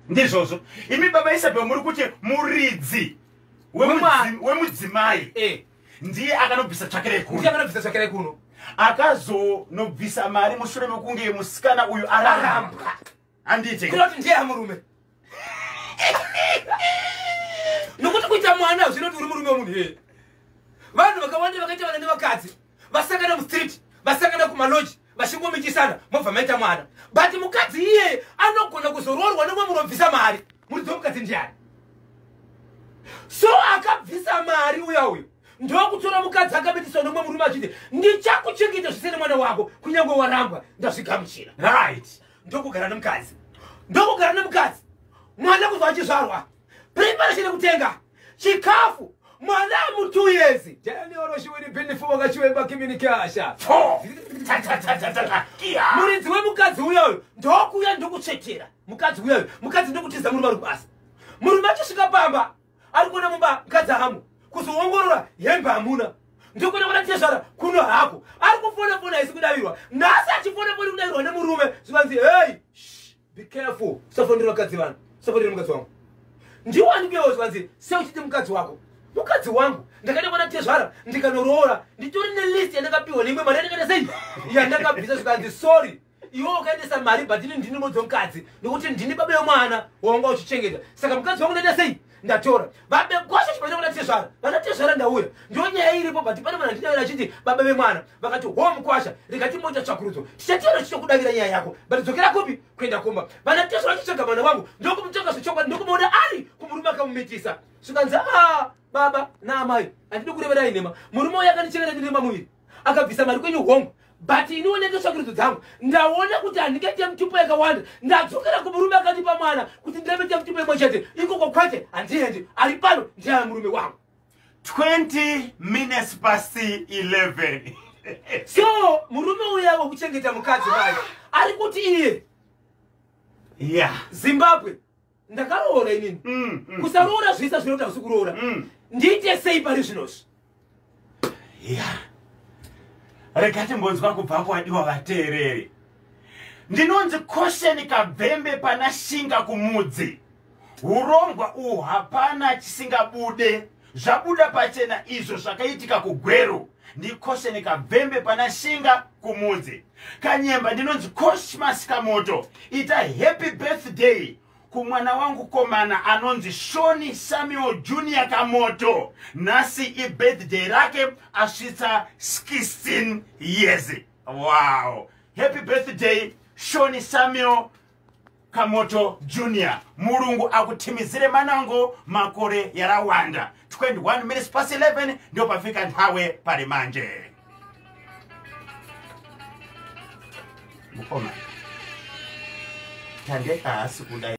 ndizvozvo imi baba Isabel muri kuti muridzi wemudzimai ndiye akanobvisa tsvakere kuno akazonobvisa mari mushure mekunge musikana uyu ararambwa anditi kuti ndiye amurume nokuti kuita mwana zvinoti uri murume wemunhu here vanhu vakawanda vakaita vana nevakadzi vasangana mustreet vasangana kumaloji vachingomichisana mobva maita mwana but mukadzi iye anogona kuzoroorwa nemwe munobvisa mari muridzo mukadzi ndiani so akabvisa mari uya uyu ndokutora mukadzi akabetiswa nemwe murume achiti ndichakuchengeta zvisene mwana wako kunyange warambwa ndazvigamuchira right ndokugara nemukadzi mwana kuzva achizvarwa preparation yekutenga chikafu mwana mu 2 years jani oroshiwiri binifu wakachiwemba communication muridzi wemukadzi uyoyo ndokuya ndokutsvetera mukadzi uyoyo mukadzi ndokutiza murume ari kubasa murume achisvika pamba ari kuona mumba mukadzi hamu kuzoongorora hembe hamuna ndikuona kuna tezvara kuno hako ari kufona isi kudavirwa nhasi achifona kudavirwa nemurume zvivanzi hey be careful usafondera vakadzi vanhu usafondera mukadzi wangu ndiwanikewo zvivanzi seuchiti mukadzi wako mukadzi wangu ndakada kuona tezvara ndikanoroora nditori nelist yandakapiwa neimwe mari yandakada sei yandakabvisa zvikanzi sorry iwe ukaendesa mari but ndini mudzi wemukadzi nekuti ndini baba yemwana wanga uchichengeta saka mukadzi wangu ndaenda sei ndatora vabegosha chipano kuna tezvara vana tezvara ndauya ndio nyaya iripo but pane vanhu ndinavera achiti baba vemwana vakati mukwasha rikati moita tsvakurudzo tichationa chichokudavira nyaya yako but dzokera kupi kuenda kumba vana tezvara chitsvaga mwana wangu ndokumutsvaga zvechokwadi ndokumuona ari kumurume akamumitisa zvikanzi baba naamai handidi kureverai nhema murume uyo akandichengeta ndinema muviri akabvisa mari kwenyu hongu but iniwoneke tsvakurudzo dzangu ndaona kuti handingaite mitupo yakawanda ndadzokera kumurume akandipa mwana kuti ndinamete mitupo imwe chete ikoko kwete handiendi ari pano ndiye murume wangu 20 minutes past 11 so murume uya wokuchengeta mukadzi vayo ari kuti iye Zimbabwe ndakaroora inini kusaroora zvisa zvinota usikuroora ndiite sei pari zvinozvi rekati mbonzwa kubvapo adiwa vateereri ndinonzi kosheni kabvembe pana shinga kumudzi urongwa uhu hapana chisingabude zvabuda pachena izvo zvakaitika kugweru ndikosheni kabvembe pana shinga kumudzi kanyemba ndinonzi Cosmas Kamoto ita happy birthday kumwana wangu komana anonzi Shoni Samuel Junior Kamoto nasi birthday rake asvitsa 16 years. Wow, happy birthday Shoni Samuel Kamoto Junior. Murungu akutimizire manango makore yarawanda. 21 minutes past 11 ndio pafika nthawe pari manje. Mukoma tandeka asikudai